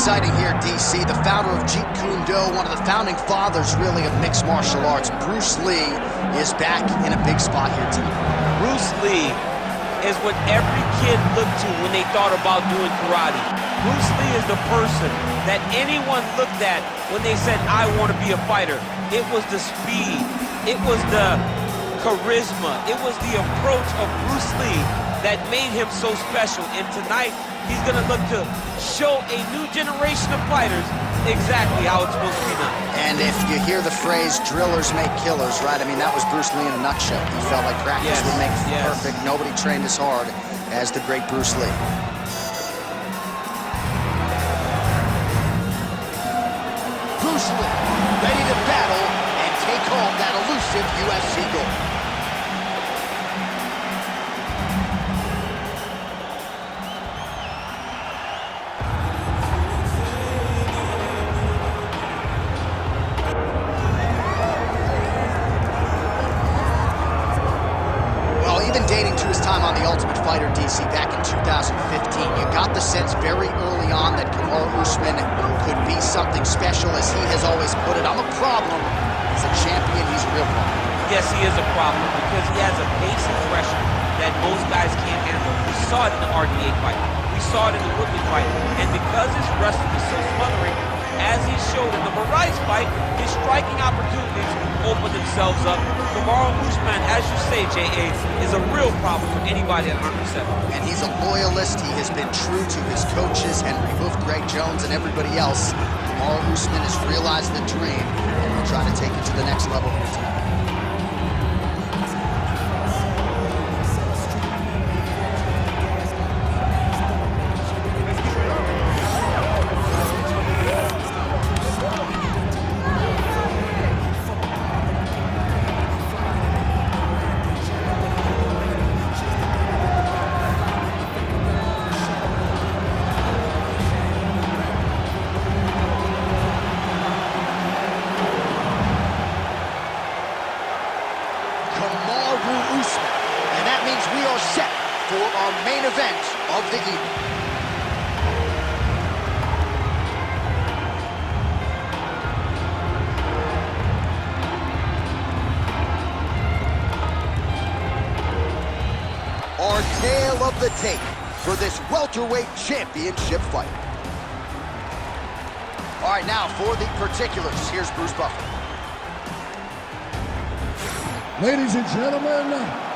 exciting here, DC. The founder of Jeet Kune Do, one of the founding fathers, really, of mixed martial arts, Bruce Lee, is back in a big spot here tonight. Bruce Lee is what every kid looked to when they thought about doing karate. Bruce Lee is the person that anyone looked at when they said, I want to be a fighter. It was the speed, it was the charisma, it was the approach of Bruce Lee that made him so special. And tonight, he's going to look to show a new generation of fighters exactly how it's supposed to be done. And if you hear the phrase, drillers make killers, right? I mean, that was Bruce Lee in a nutshell. He felt like practice would make perfect. Nobody trained as hard as the great Bruce Lee. Bruce Lee, ready to battle and take home that elusive UFC gold. Dating to his time on The Ultimate Fighter, DC, back in 2015, you got the sense very early on that Kamaru Usman could be something special. As he has always put it, I'm a problem. As a champion, he's a real problem. Yes, he is a problem because he has a pace and pressure that most guys can't handle. We saw it in the RDA fight. We saw it in the Woodley fight. And because his wrestling is so smothering, as he showed in the Moraes fight, his striking opportunities open themselves up. Kamaru Usman, as you say, J.A., is a real problem for anybody at 107. And he's a loyalist. He has been true to his coaches, Henry Hoof, Greg Jones, and everybody else. Kamaru Usman has realized the dream, and will try to take it to the next level here tonight. And that means we are set for our main event of the evening. Our tale of the tape for this welterweight championship fight. All right, now for the particulars, here's Bruce Buffer. Ladies and gentlemen,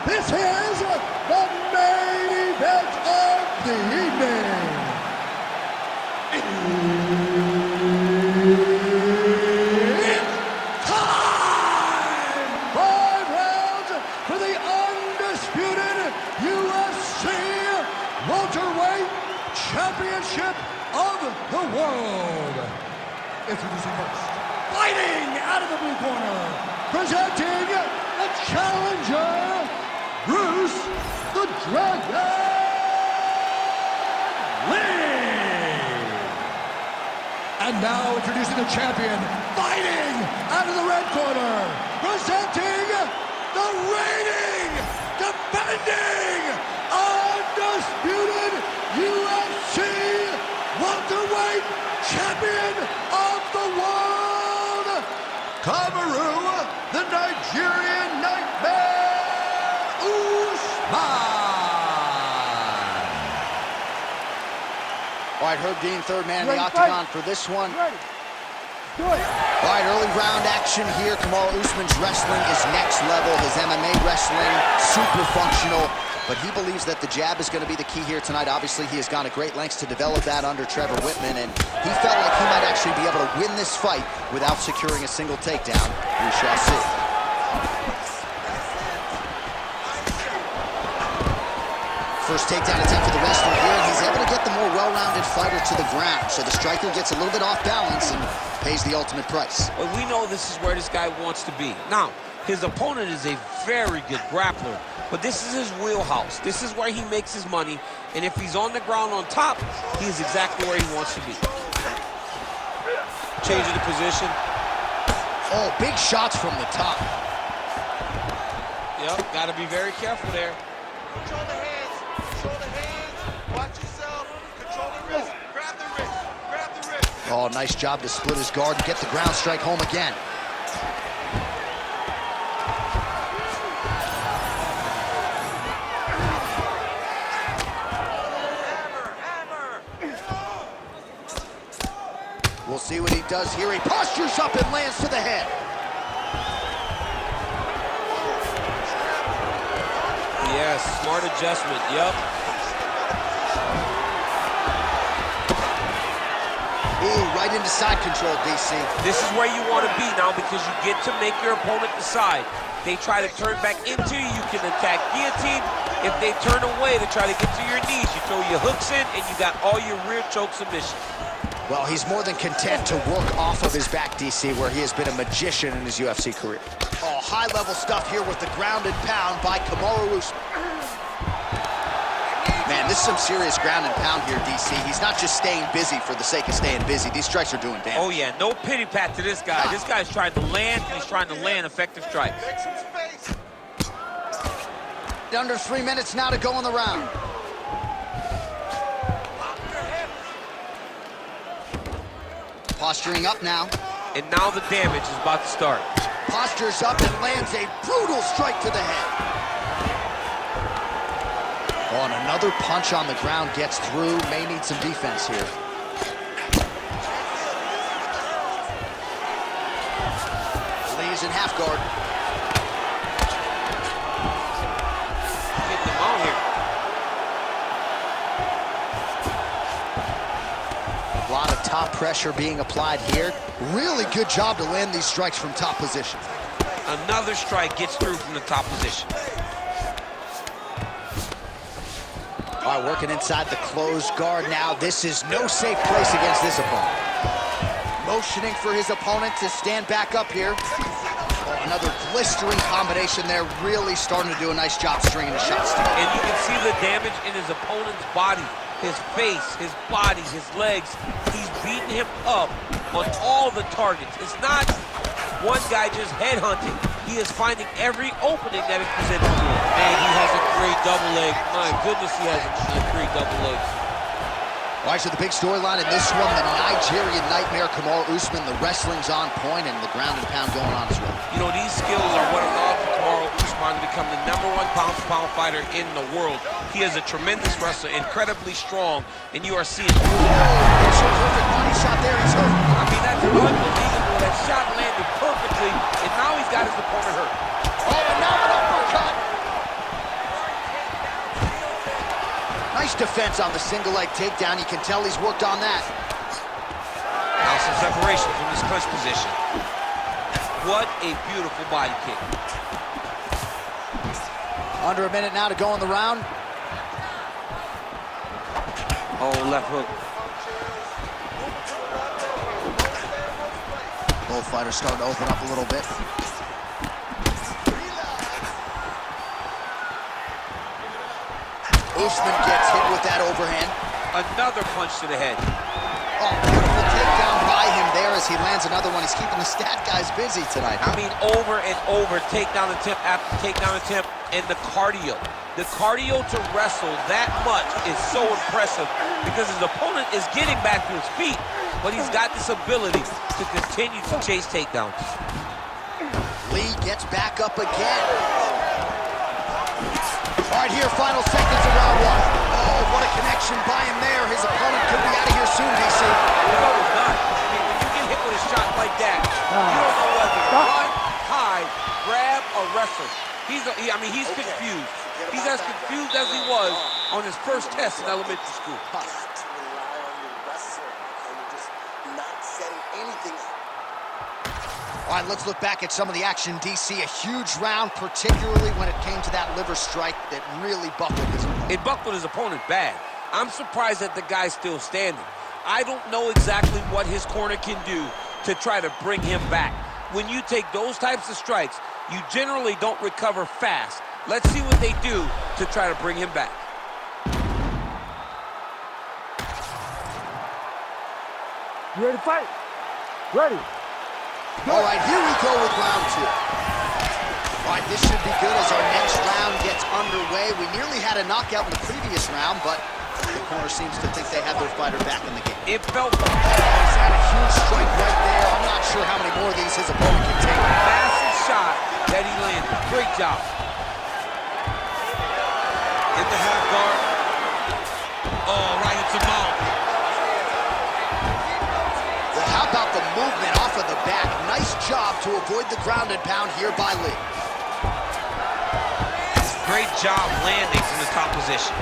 this is the main event of the evening. It's time! 5 rounds for the undisputed UFC Welterweight Championship of the World. Introducing first, fighting out of the blue corner, presenting the challenger, Bruce the Dragon Lee. And now introducing the champion, fighting out of the red corner, presenting the reigning, defending, undisputed UFC welterweight champion of the world, Kamaru, the Nigerian Nightmare Usman. All right, Herb Dean, third man in the octagon for this one. All right, early round action here. Kamaru Usman's wrestling is next level. His MMA wrestling, super functional. But he believes that the jab is going to be the key here tonight. Obviously, he has gone to great lengths to develop that under Trevor Whitman, and he felt like he might actually be able to win this fight without securing a single takedown. We shall see. First takedown attempt for the wrestler here, and he's able to get the more well-rounded fighter to the ground. So the striker gets a little bit off balance and pays the ultimate price. Well, we know this is where this guy wants to be. Now, his opponent is a very good grappler, but this is his wheelhouse. This is where he makes his money, and if he's on the ground on top, he is exactly where he wants to be. Changing the position. Oh, big shots from the top. Yep, got to be very careful there. Control the hands. Control the hands. Watch yourself. Control the wrist. Grab the wrist. Grab the wrist. Oh, nice job to split his guard and get the ground strike home again. We'll see what he does here. He postures up and lands to the head. Yes, smart adjustment, yep. Ooh, right into side control, DC. This is where you want to be now because you get to make your opponent decide. They try to turn back into you, you can attack guillotine. If they turn away to try to get to your knees, you throw your hooks in and you got all your rear choke submissions. Well, he's more than content to work off of his back, DC, where he has been a magician in his UFC career. Oh, high-level stuff here with the ground and pound by Kamaru Usman. Man, this is some serious ground and pound here, DC. He's not just staying busy for the sake of staying busy. These strikes are doing damage. Oh, yeah, no pity pat to this guy. This guy's trying to land, and he's trying to land effective strikes. Under 3 minutes now to go in the round. Posturing up now. And now the damage is about to start. Postures up and lands a brutal strike to the head. Oh, and another punch on the ground gets through. May need some defense here. Lee's in half guard. Getting him out here. A lot of top pressure being applied here. Really good job to land these strikes from top position. Another strike gets through from the top position. All right, working inside the closed guard now. This is no safe place against this opponent. Motioning for his opponent to stand back up here. Oh, another blistering combination there. Really starting to do a nice job stringing the shots together. And you can see the damage in his opponent's body. His face, his body, his legs. He's beating him up on all the targets. It's not one guy just headhunting. He is finding every opening that is presented to him. Man, he has a great double leg. My goodness, he has a great double leg. All right, so the big storyline in this one, the Nigerian nightmare, Kamaru Usman. The wrestling's on point and the ground and pound going on as well. You know, these skills are what allowed for Kamaru Usman to become the #1 pound-for-pound fighter in the world. He is a tremendous wrestler, incredibly strong, and you are seeing... Oh, it's a perfect body shot there. He's hurt. I mean, that's unbelievable. That shot landed perfectly, and now he's got his opponent hurt. Oh, and now an uppercut. Nice defense on the single leg takedown. You can tell he's worked on that. Now some separation from his clinch position. What a beautiful body kick. Under a minute now to go in the round. Oh, left hook. Both fighters starting to open up a little bit. Usman gets hit with that overhand. Another punch to the head. Oh, beautiful takedown by him there as he lands another one. He's keeping the stat guys busy tonight. I mean, over and over, takedown attempt after takedown attempt, and the cardio. The cardio to wrestle that much is so impressive because his opponent is getting back to his feet, but he's got this ability to continue to chase takedowns. Lee gets back up again. All right, here, final seconds of round one. Oh, what a connection by him there. His opponent could be out of here soon, DC. No, it's not. I mean, when you get hit with a shot like that, you don't know whether to run, hide, grab, or wrestle. He's confused. He's as confused as he was on his first test in elementary school. All right, let's look back at some of the action, DC. A huge round, particularly when it came to that liver strike that really buckled his opponent. It buckled his opponent bad. I'm surprised that the guy's still standing. I don't know exactly what his corner can do to try to bring him back. When you take those types of strikes, you generally don't recover fast. Let's see what they do to try to bring him back. You ready to fight? Ready. All right, here we go with round two. All right, this should be good as our next round gets underway. We nearly had a knockout in the previous round, but The corner seems to think they have their fighter back in the game. It felt... He's had a huge strike right there. I'm not sure how many more of these his opponent can take. Massive shot that he landed. Great job. In the half guard. Oh, right into mount. Well, how about the movement off of the back? Nice job to avoid the ground and pound here by Lee. Great job landing from the top position.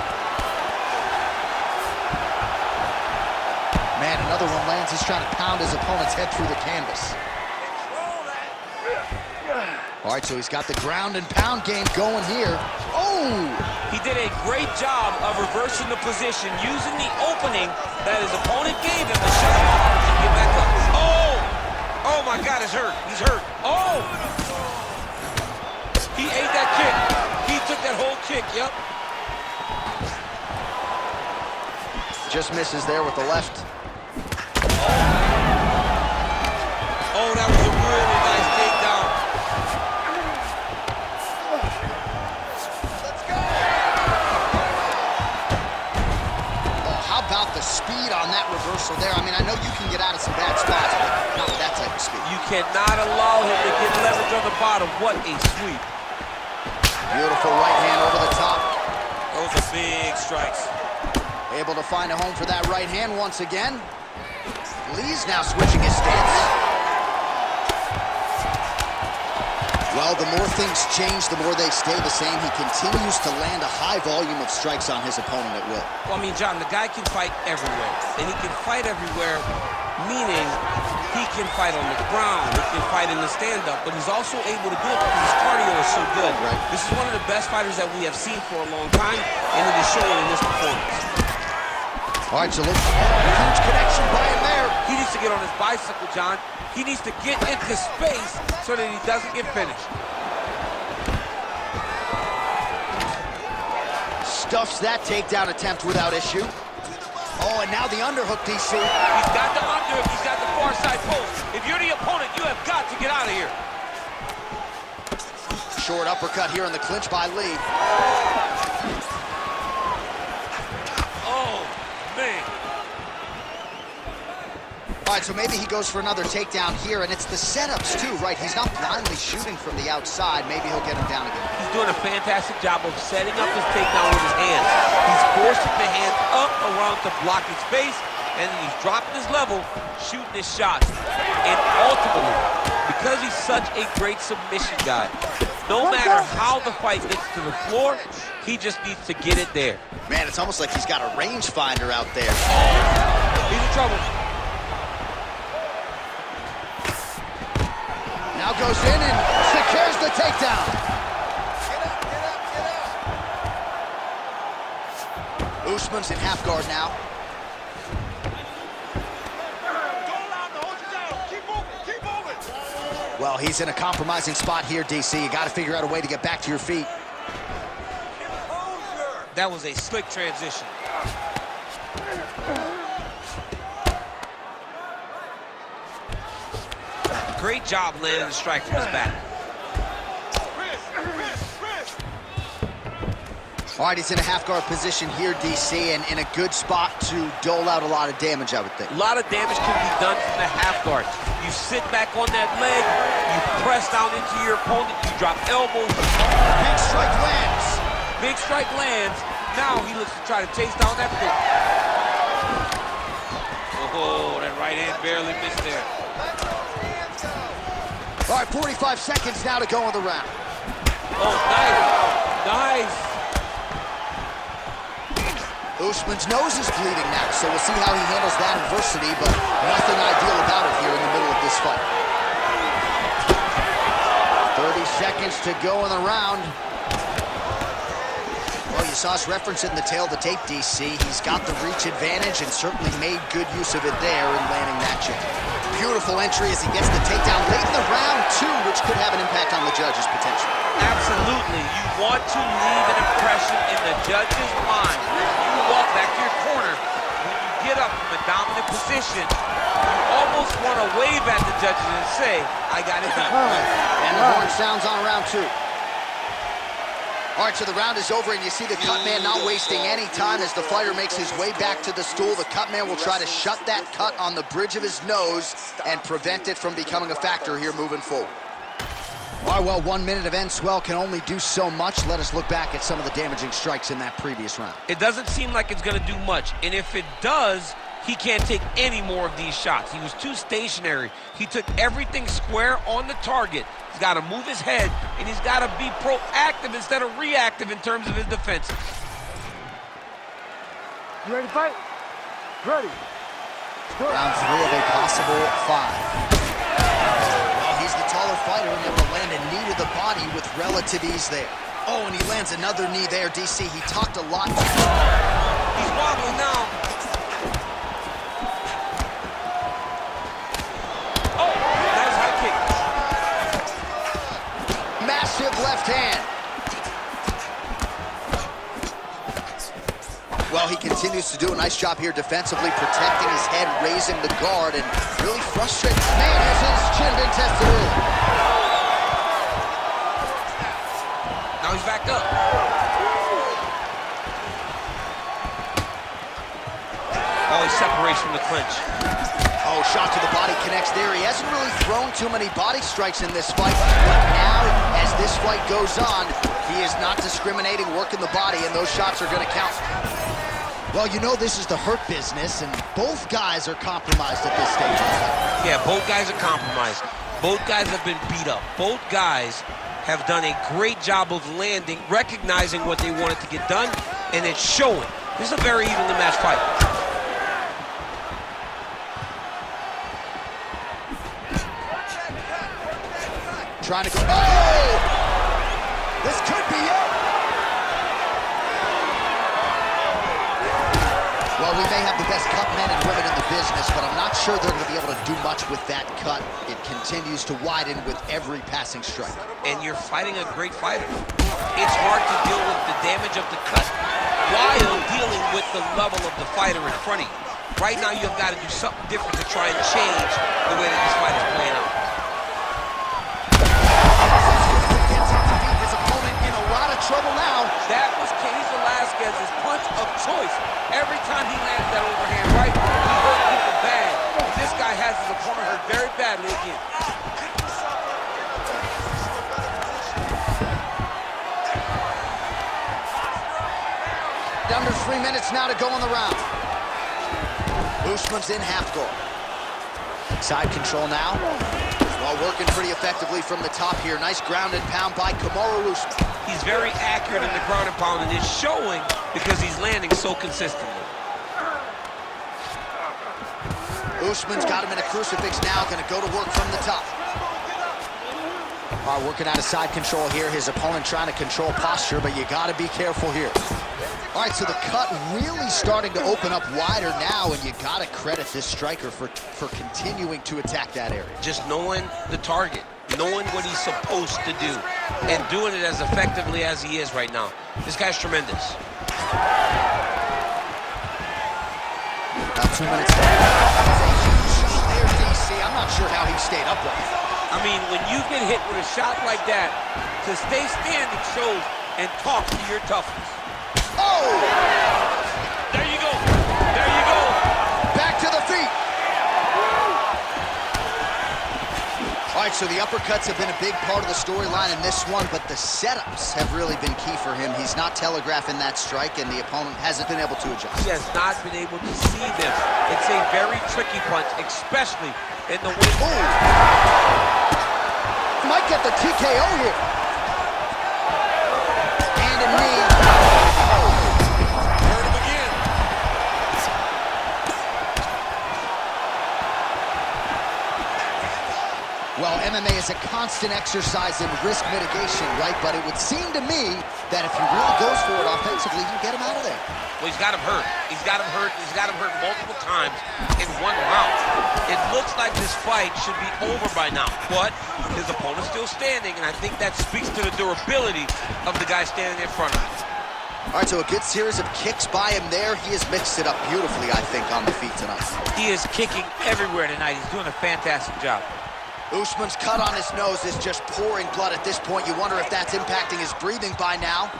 Man, another one lands. He's trying to pound his opponent's head through the canvas. All right, so he's got the ground and pound game going here. Oh! He did a great job of reversing the position, using the opening that his opponent gave him to shut him off and get back up. Oh! Oh my God, he's hurt. He's hurt. Oh! He ate that kick. He took that whole kick, yep. Just misses there with the left. Oh, that was a really nice takedown. Let's go! Oh, how about the speed on that reversal there? I mean, I know you can get out of some bad spots, but not with that type of speed. You cannot allow him to get leverage on the bottom. What a sweep. Beautiful right hand over the top. Those are big strikes. Able to find a home for that right hand once again. Lee's now switching his stance. Well, the more things change, the more they stay the same. He continues to land a high volume of strikes on his opponent at will. Well, I mean, John, the guy can fight everywhere. And he can fight everywhere, meaning he can fight on the ground, he can fight in the stand-up, but he's also able to do it because his cardio is so good. Right. This is one of the best fighters that we have seen for a long time, and it is showing in this performance. All right, so look, huge connection by him there. He needs to get on his bicycle, John. He needs to get into space so that he doesn't get finished. Stuffs that takedown attempt without issue. Oh, and now the underhook, DC. He's got the underhook, he's got the far side post. If you're the opponent, you have got to get out of here. Short uppercut here in the clinch by Lee. Oh, man. All right, so maybe he goes for another takedown here, and it's the setups too, right? He's not blindly shooting from the outside. Maybe he'll get him down again. He's doing a fantastic job of setting up his takedown with his hands. He's forcing the hands up around to block his face, and then he's dropping his level, shooting his shots. And ultimately, because he's such a great submission guy, no matter how the fight gets to the floor, he just needs to get it there. Man, it's almost like he's got a rangefinder out there. He's in trouble. Now goes in and secures the takedown. Usman's in half guard now. Well, he's in a compromising spot here, DC. You got to figure out a way to get back to your feet. That was a slick transition. Great job landing the strike from his back. All right, he's in a half-guard position here, DC, and in a good spot to dole out a lot of damage, I would think. A lot of damage can be done from the half guard. You sit back on that leg, you press down into your opponent, you drop elbows. Big strike lands. Big strike lands. Now he looks to try to chase down that foot. Oh, that right hand barely missed there. All right, 45 seconds now to go in the round. Oh, nice. Nice. Usman's nose is bleeding now, so we'll see how he handles that adversity, but nothing ideal about it here in the middle of this fight. 30 seconds to go in the round. Well, you saw us reference it in the tail of the tape, DC. He's got the reach advantage and certainly made good use of it there in landing that jab. Beautiful entry as he gets the takedown late in the round, too, which could have an impact on the judges, potentially. Absolutely. You want to leave an impression in the judge's mind. You walk back to your corner. When you get up from a dominant position, you almost want to wave at the judges and say, I got it done. And the horn sounds on round two. All right, so the round is over, and you see the cut man not wasting any time as the fighter makes his way back to the stool. The cut man will try to shut that cut on the bridge of his nose and prevent it from becoming a factor here moving forward. All right, well, 1 minute of end swell can only do so much. Let us look back at some of the damaging strikes in that previous round. It doesn't seem like it's going to do much, and if it does, he can't take any more of these shots. He was too stationary. He took everything square on the target. He's got to move his head, and he's got to be proactive instead of reactive in terms of his defense. You ready to fight? Ready. Round 3 of a possible 5. Well, he's the taller fighter and able to land a knee to the body with relative ease there. Oh, and he lands another knee there, DC. He talked a lot. He's wobbling now. Massive left hand. Well, he continues to do a nice job here defensively, protecting his head, raising the guard, and really frustrating. Man, has his chin been tested early. Now he's back up. Oh, he's separates from the clinch. Oh, shot to the body connects there. He hasn't really thrown too many body strikes in this fight, but now, as this fight goes on, he is not discriminating, working the body, and those shots are going to count. Well, you know this is the hurt business, and both guys are compromised at this stage. Yeah, both guys are compromised. Both guys have been beat up. Both guys have done a great job of landing, recognizing what they wanted to get done, and it's showing. This is a very evenly matched fight. Trying to go. Oh! This could be it. Well, we may have the best cut men and women in the business, but I'm not sure they're going to be able to do much with that cut. It continues to widen with every passing strike. And you're fighting a great fighter. It's hard to deal with the damage of the cut while dealing with the level of the fighter in front of you. Right now, you've got to do something different to try and change the way that this fight is playing out. Trouble now. That was Casey Velasquez's punch of choice. Every time he lands that overhand right, he hurt people bad. This guy has his opponent hurt very badly again. Under 3 minutes now to go in the round. Usman's in half guard. Side control now. Well, working pretty effectively from the top here. Nice ground and pound by Kamaru Usman. He's very accurate in the ground and pound, and it's showing because he's landing so consistently. Usman's got him in a crucifix now, going to go to work from the top. All right, working out of side control here. His opponent trying to control posture, but you got to be careful here. All right, so the cut really starting to open up wider now, and you got to credit this striker for continuing to attack that area. Just knowing the target, knowing what he's supposed to do, and doing it as effectively as he is right now. This guy's tremendous. About 2 minutes left. There's DC. I'm not sure how he stayed upright. I mean, when you get hit with a shot like that, to stay standing shows and talks to your toughness. Oh! There you go. There you go. Back to the feet. All right, so the uppercuts have been a big part of the storyline in this one, but the setups have really been key for him. He's not telegraphing that strike, and the opponent hasn't been able to adjust. He has not been able to see them. It's a very tricky punch, especially in the way. Ooh. Might get the TKO here. And a knee. Hurt him again. Well, MMA is a constant exercise in risk mitigation, right? But it would seem to me that if he really goes for it offensively, you get him out of there. Well, he's got him hurt. He's got him hurt. He's got him hurt multiple times in one round. It looks like this fight should be over by now, but his opponent's still standing, and I think that speaks to the durability of the guy standing in front of him. All right, so a good series of kicks by him there. He has mixed it up beautifully, I think, on the feet tonight. He is kicking everywhere tonight. He's doing a fantastic job. Usman's cut on his nose is just pouring blood at this point. You wonder if that's impacting his breathing by now.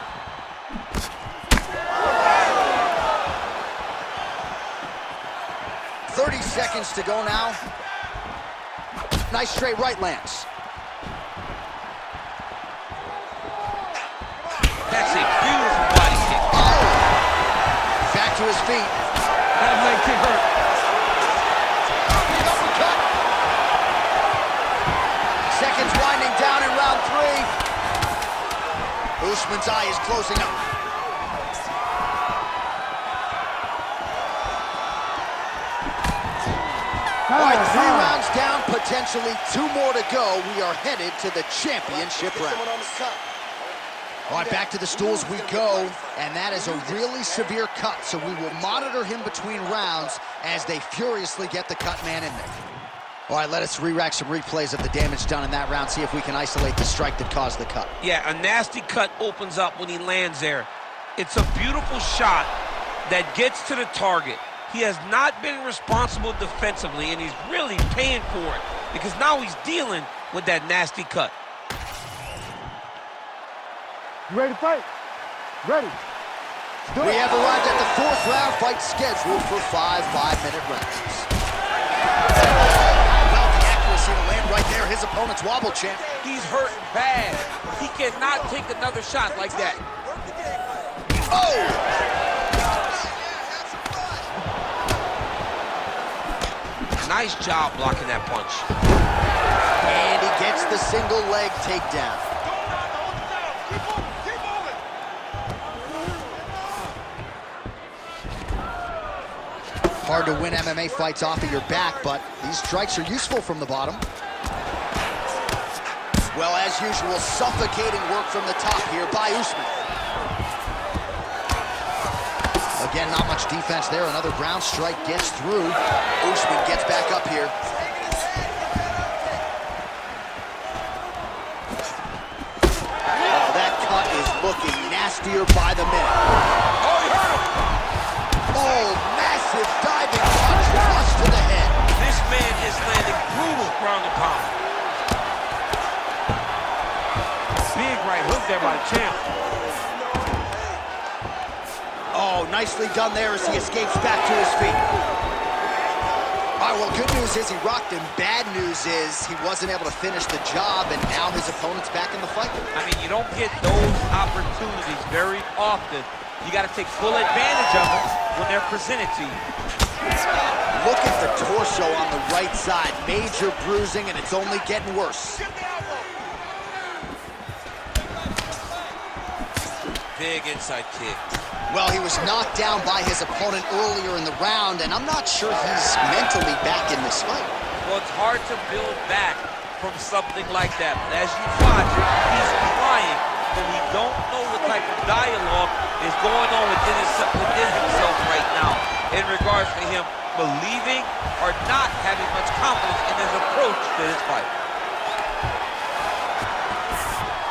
"30 seconds to go now. Nice straight right lands. That's a beautiful body kick. Oh! Back to his feet. That leg kick hurt. Big uppercut. Seconds winding down in round 3. Usman's eye is closing up. All right, 3 rounds down, potentially 2 more to go. We are headed to the championship round. All right, back to the stools we go, and that is a really severe cut, so we will monitor him between rounds as they furiously get the cut man in there. All right, let us re-rack some replays of the damage done in that round, see if we can isolate the strike that caused the cut. Yeah, a nasty cut opens up when he lands there. It's a beautiful shot that gets to the target. He has not been responsible defensively, and he's really paying for it because now he's dealing with that nasty cut. You ready to fight? Ready. We have arrived at the 4th round fight scheduled for 5 5-minute rounds. Well, the accuracy to land right there. His opponent's wobble champ. He's hurting bad. He cannot take another shot like that. Oh! Nice job blocking that punch. And he gets the single leg takedown. Hard to win MMA fights off of your back, but these strikes are useful from the bottom. Well, as usual, suffocating work from the top here by Usman. Again, not much defense there. Another ground strike gets through. Usman gets back up here. Oh, that cut is looking nastier by the minute. Oh, he hurt him! Oh, massive diving punch flush to the head. This man is landing brutal ground and pound. Big right hook there by the champ. Oh, nicely done there as he escapes back to his feet. All right, well, good news is he rocked him. Bad news is he wasn't able to finish the job, and now his opponent's back in the fight. I mean, you don't get those opportunities very often. You got to take full advantage of them when they're presented to you. Look at the torso on the right side. Major bruising, and it's only getting worse. Big inside kick. Well, he was knocked down by his opponent earlier in the round, and I'm not sure he's mentally back in this fight. Well, it's hard to build back from something like that. But as you watch, he's crying, and we don't know what type of dialogue is going on within himself right now in regards to him believing or not having much confidence in his approach to this fight.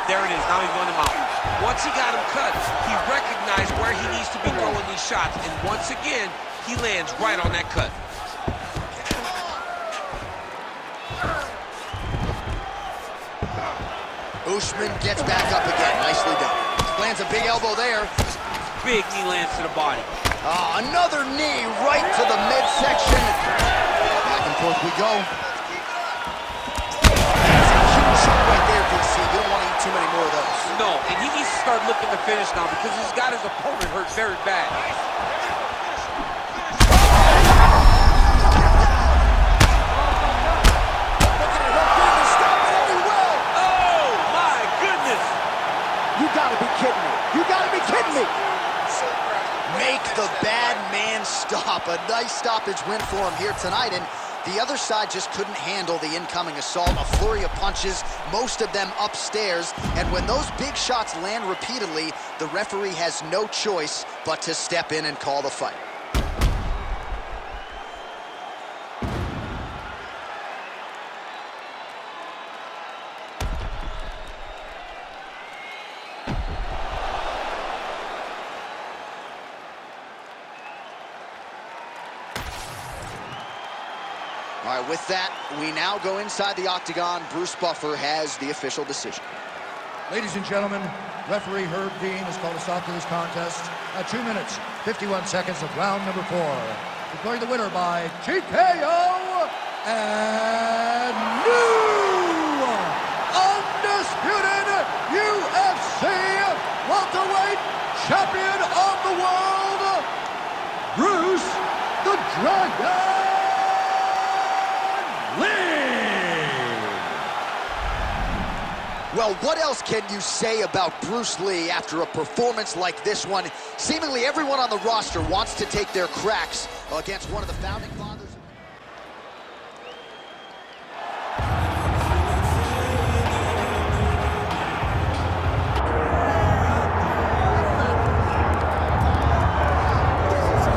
There it is. Now he's going him out. Once he got him cut, he recognized where he needs to be throwing these shots, and once again, he lands right on that cut. Usman gets back up again. Nicely done. Lands a big elbow there. Big knee lands to the body. Another knee right to the midsection. Back and forth we go. That's a huge shot right there, DC. You don't want to eat too many more of those. No, and he needs to start looking to finish now because he's got his opponent hurt very bad. Oh, my goodness! You gotta be kidding me. You gotta be kidding me. Make the bad man stop. A nice stoppage win for him here tonight, and the other side just couldn't handle the incoming assault. A flurry of punches, most of them upstairs, and when those big shots land repeatedly, the referee has no choice but to step in and call the fight. All right, with that, we now go inside the octagon. Bruce Buffer has the official decision. Ladies and gentlemen, referee Herb Dean has called a stop to this contest at 2 minutes, 51 seconds of round number 4. Declaring the winner by TKO and new undisputed UFC welterweight champion of the world, Bruce the Dragon Lee. Well, what else can you say about Bruce Lee after a performance like this one? Seemingly everyone on the roster wants to take their cracks against one of the founding fathers.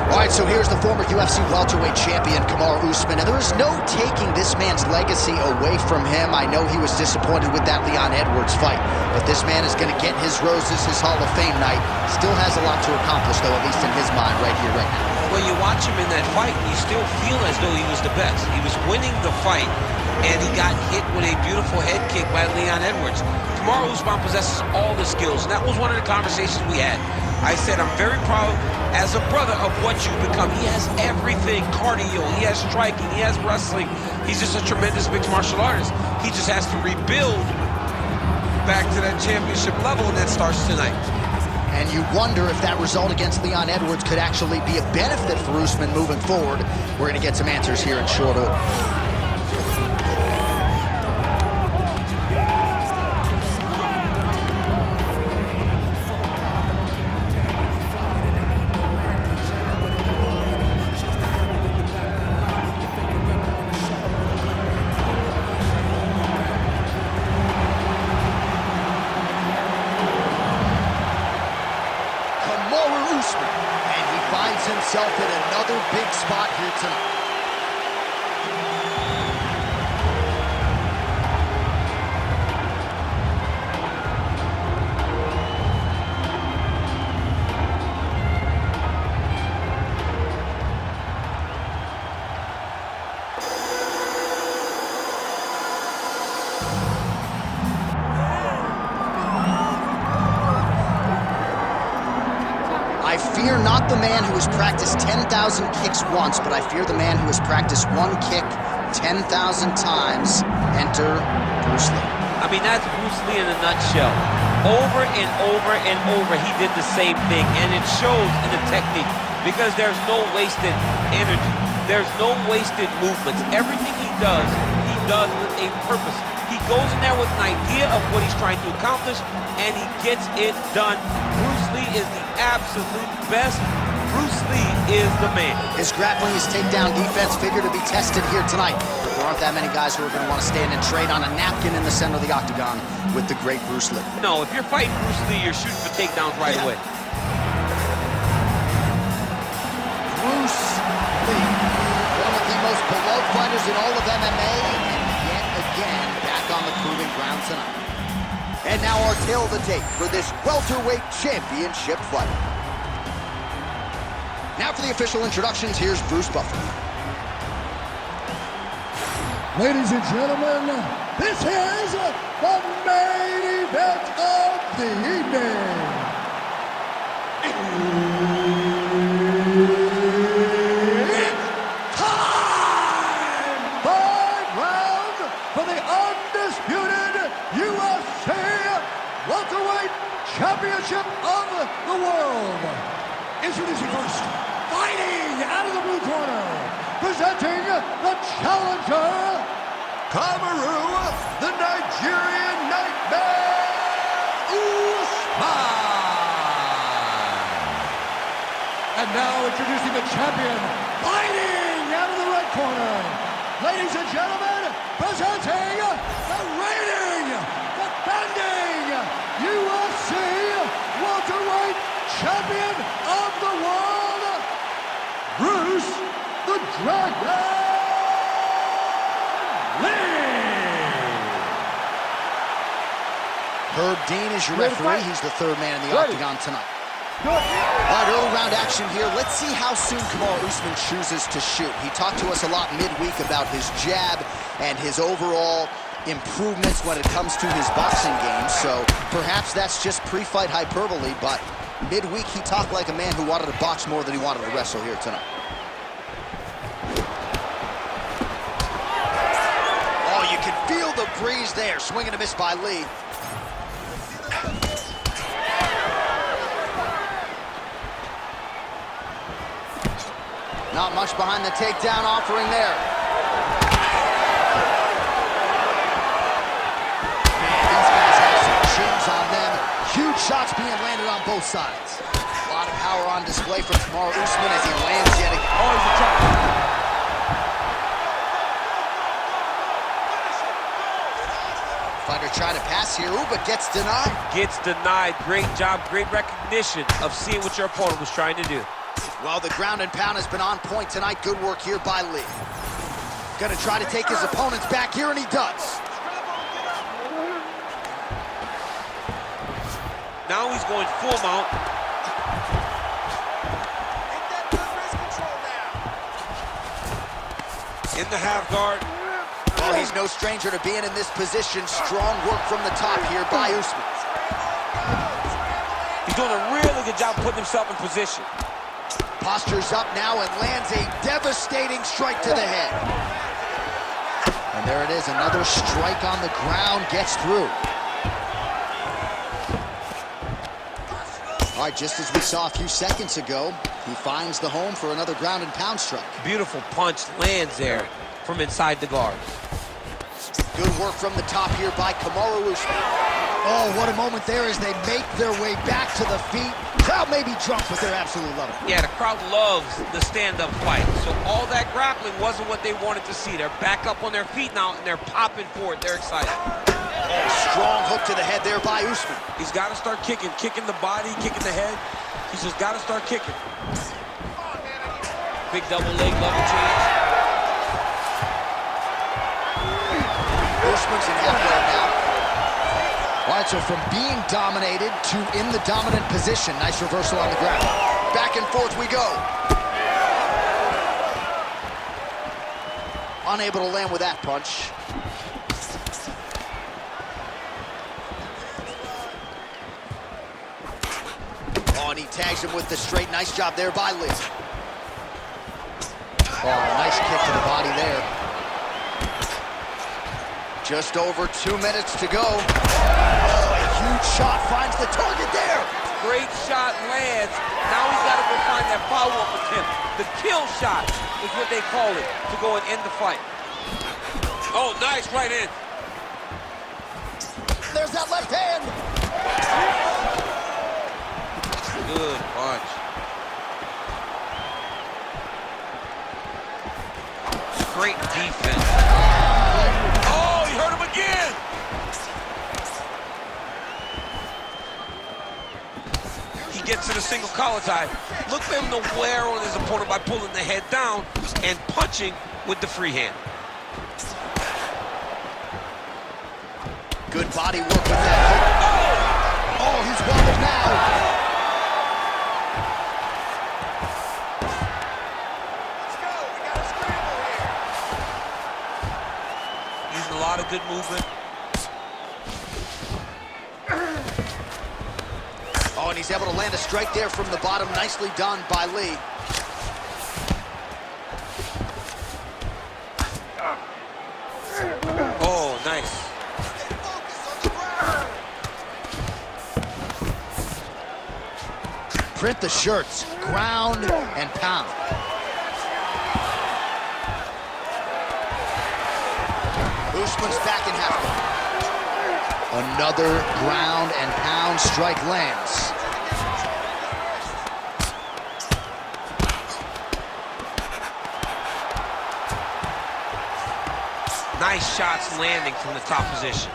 All right, so here's the former UFC welterweight champion, Kamaru Usman, and there is no taking this man's legacy away from him. I know he was disappointed with that Leon Edwards fight, but this man is going to get his roses, his Hall of Fame night. Still has a lot to accomplish, though, at least in his mind, right here, right now. When you watch him in that fight, you still feel as though he was the best. He was winning the fight, and he got hit with a beautiful head kick by Leon Edwards. Kamaru Usman possesses all the skills, and that was one of the conversations we had. I said, I'm very proud as a brother of what you've become. He has everything, cardio, he has striking, he has wrestling. He's just a tremendous mixed martial artist. He just has to rebuild back to that championship level, and that starts tonight. And you wonder if that result against Leon Edwards could actually be a benefit for Usman moving forward. We're going to get some answers here in short order. And he finds himself in another big spot here tonight. I fear not the man who has practiced 10,000 kicks once, but I fear the man who has practiced one kick 10,000 times. Enter Bruce Lee. I mean, that's Bruce Lee in a nutshell. Over and over and over, he did the same thing, and it shows in the technique because there's no wasted energy. There's no wasted movements. Everything he does with a purpose. He goes in there with an idea of what he's trying to accomplish, and he gets it done. Bruce Lee is the absolute best. Bruce Lee is the man. His grappling, his takedown defense figure to be tested here tonight. There aren't that many guys who are going to want to stand and trade on a napkin in the center of the octagon with the great Bruce Lee. No, if you're fighting Bruce Lee, you're shooting for takedowns right away. Bruce Lee, one of the most beloved fighters in all of MMA, and yet again back on the proving ground tonight. And now our tale of the tape for this welterweight championship fight. Now for the official introductions, here's Bruce Buffer. Ladies and gentlemen, this is the main event of the evening. It's time! 5 rounds for the undisputed UFC welterweight championship of the world. Introducing first, fighting out of the blue corner, presenting the challenger, Kamaru, the Nigerian Nightmare, Usman. And now introducing the champion, fighting out of the red corner, ladies and gentlemen, presenting the reigning, defending UFC welterweight champion of the world, Bruce the Dragon Lee. Herb Dean is your referee. He's the third man in the octagon tonight. All right, early round action here. Let's see how soon Kamaru Usman chooses to shoot. He talked to us a lot midweek about his jab and his overall improvements when it comes to his boxing game. So perhaps that's just pre-fight hyperbole, but midweek he talked like a man who wanted to box more than he wanted to wrestle here tonight. Oh, you can feel the breeze there. Swing and a miss by Lee. Not much behind the takedown offering there. Man, these guys have some chins on them. Huge shots being landed on both sides. A lot of power on display from Kamaru Usman as he lands yet again. Oh, he's a jump. Fighter trying to pass here, ooh, but gets denied. Gets denied. Great job, great recognition of seeing what your opponent was trying to do. Well, the ground and pound has been on point tonight. Good work here by Lee. Gonna try to take his opponents back here, and he does. Now he's going full mount. In the half guard. Well, he's no stranger to being in this position. Strong work from the top here by Usman. He's doing a really good job putting himself in position. Postures up now and lands a devastating strike to the head. And there it is, another strike on the ground, gets through. All right, just as we saw a few seconds ago, he finds the home for another ground and pound strike. Beautiful punch lands there from inside the guard. Good work from the top here by Kamaru Usman. Oh, what a moment there as they make their way back to the feet. Crowd may be drunk, but they're absolutely loving it. Yeah, the crowd loves the stand-up fight. So all that grappling wasn't what they wanted to see. They're back up on their feet now, and they're popping forward. They're excited. Oh, strong hook to the head there by Usman. He's got to start kicking the body, kicking the head. He's just got to start kicking. Big double leg level change. Usman's in half guard now. All right, so from being dominated to in the dominant position. Nice reversal on the ground. Back and forth we go. Unable to land with that punch. Oh, and he tags him with the straight. Nice job there by Lee. Oh, nice kick to the body there. Just over 2 minutes to go. Oh, a huge shot finds the target there. Great shot lands. Now he's got to go find that follow-up attempt. The kill shot is what they call it, to go and end the fight. Oh, nice right in. There's that left hand. Good punch. Great defense. Oh, he hurt him again. He gets to the single collar tie. Look for him to wear on his opponent by pulling the head down and punching with the free hand. Good body work with that hook. Oh, he's wobbled now. Using a lot of good movement. Oh, and he's able to land a strike there from the bottom. Nicely done by Lee. Oh, nice. Print the shirts, ground and pound. Usman's back in half guard. Another ground and pound strike lands. Nice shots landing from the top position.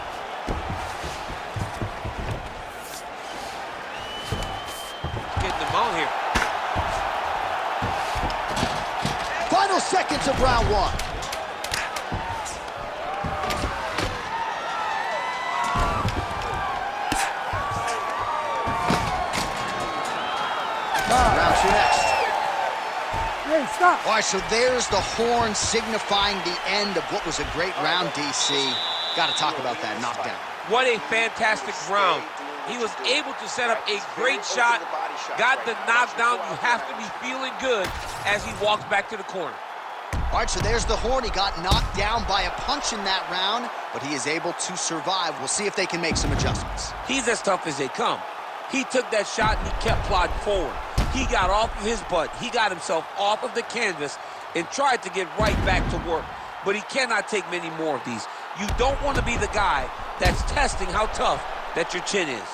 Getting them out here. Final seconds of round one. stop. All right, so there's the horn signifying the end of what was a great round, DC. Got to talk about that knockdown. What a fantastic round. He was able to set up a great shot, got the knockdown. You have to be feeling good as he walks back to the corner. All right, so there's the horn. He got knocked down by a punch in that round, but he is able to survive. We'll see if they can make some adjustments. He's as tough as they come. He took that shot and he kept plodding forward. He got off of his butt. He got himself off of the canvas and tried to get right back to work. But he cannot take many more of these. You don't want to be the guy that's testing how tough that your chin is.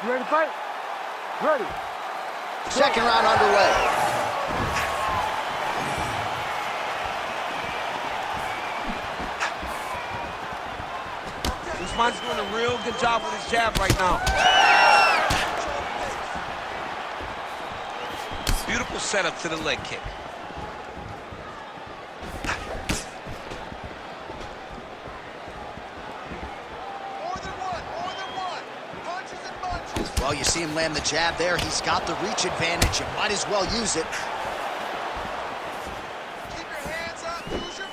You ready to fight? Ready. Second round underway. Usman's doing a real good job with his jab right now. Beautiful setup to the leg kick. Well, you see him land the jab there. He's got the reach advantage. You might as well use it. Keep your hands up. Use your...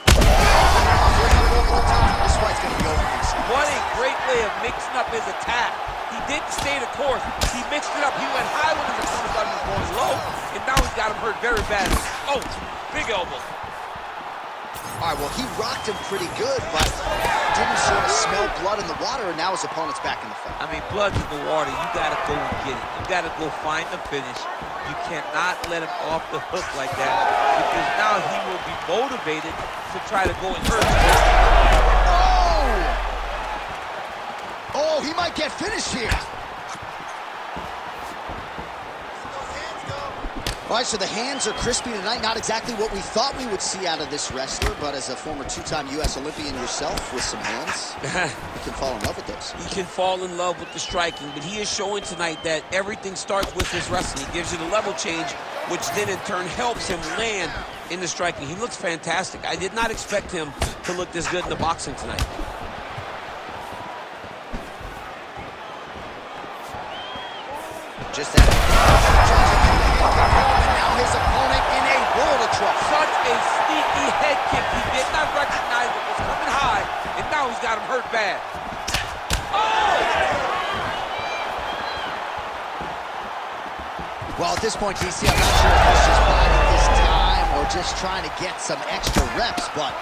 This fight's going to be over. What a great way of mixing up his attack. He didn't stay the course. He mixed it up. He went high when his opponent thought he was going low, and now he's got him hurt very badly. Oh, big elbow. All right, well, he rocked him pretty good, but didn't sort of smell blood in the water, and now his opponent's back in the fight. I mean, blood's in the water. You got to go and get it. You got to go find the finish. You cannot let him off the hook like that, because now he will be motivated to try to go and hurt you. Oh, he might get finished here. All right, so the hands are crispy tonight. Not exactly what we thought we would see out of this wrestler, but as a former two-time U.S. Olympian yourself with some hands, you can fall in love with those. He can fall in love with the striking, but he is showing tonight that everything starts with his wrestling. He gives you the level change, which then in turn helps him land in the striking. He looks fantastic. I did not expect him to look this good in the boxing tonight. Just that. And now his opponent in a world of trouble. Such a sneaky head kick. He did not recognize it was coming high, and now he's got him hurt bad. Oh! Well, at this point, DC, I'm not sure if he's just biding his time or just trying to get some extra reps, but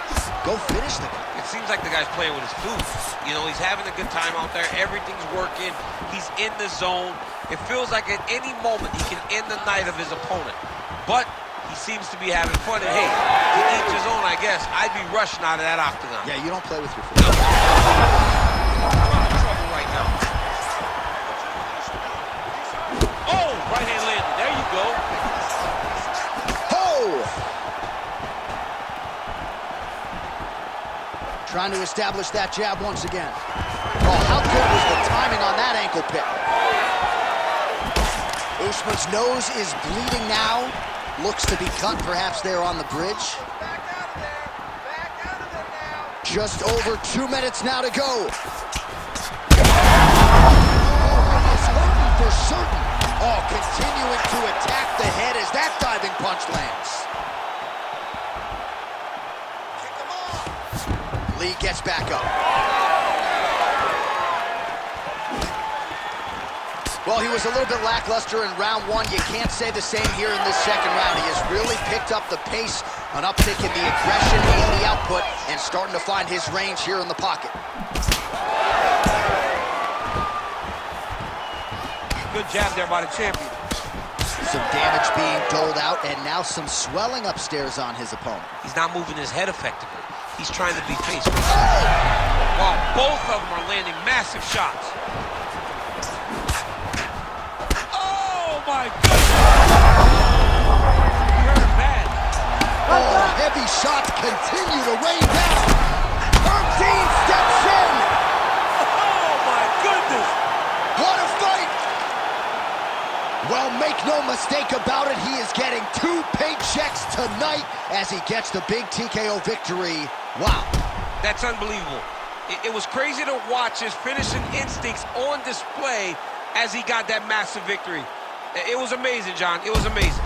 go finish the guy. It seems like the guy's playing with his food. You know, he's having a good time out there. Everything's working. He's in the zone. It feels like at any moment he can end the night of his opponent. But he seems to be having fun. And hey, to each his own, I guess. I'd be rushing out of that octagon. Yeah, you don't play with your food. No. Trouble right now. Oh, right hand landed. There you go. Oh! Trying to establish that jab once again. Oh, how good was the timing on that ankle pick? Usman's nose is bleeding now. Looks to be cut, perhaps there on the bridge. Back out of there. Back out of there now. Just over 2 minutes now to go. Oh, it's hurting for certain. Oh, continuing to attack the head as that diving punch lands. Kick him off. Lee gets back up. Well, he was a little bit lackluster in round one. You can't say the same here in this second round. He has really picked up the pace, an uptick in the aggression and the output, and starting to find his range here in the pocket. Good jab there by the champion. Some damage being doled out, and now some swelling upstairs on his opponent. He's not moving his head effectively. He's trying to be faced. While both of them are landing massive shots. My goodness! He hurt him bad. Oh, heavy shots continue to rain down. Herb Dean steps in. Oh, my goodness! What a fight! Well, make no mistake about it, he is getting 2 paychecks tonight as he gets the big TKO victory. Wow. That's unbelievable. It was crazy to watch his finishing instincts on display as he got that massive victory. It was amazing, John. It was amazing.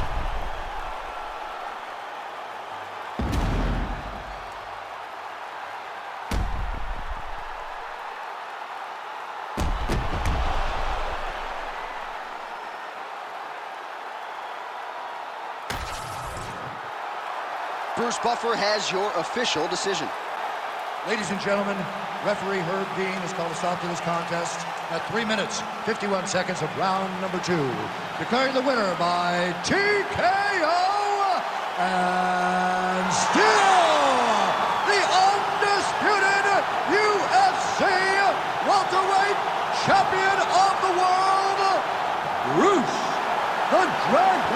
Bruce Buffer has your official decision. Ladies and gentlemen, referee Herb Dean has called a stop to this contest at 3 minutes, 51 seconds of round number 2. Declaring the winner by TKO and still the undisputed UFC welterweight champion of the world, Bruce the Dragon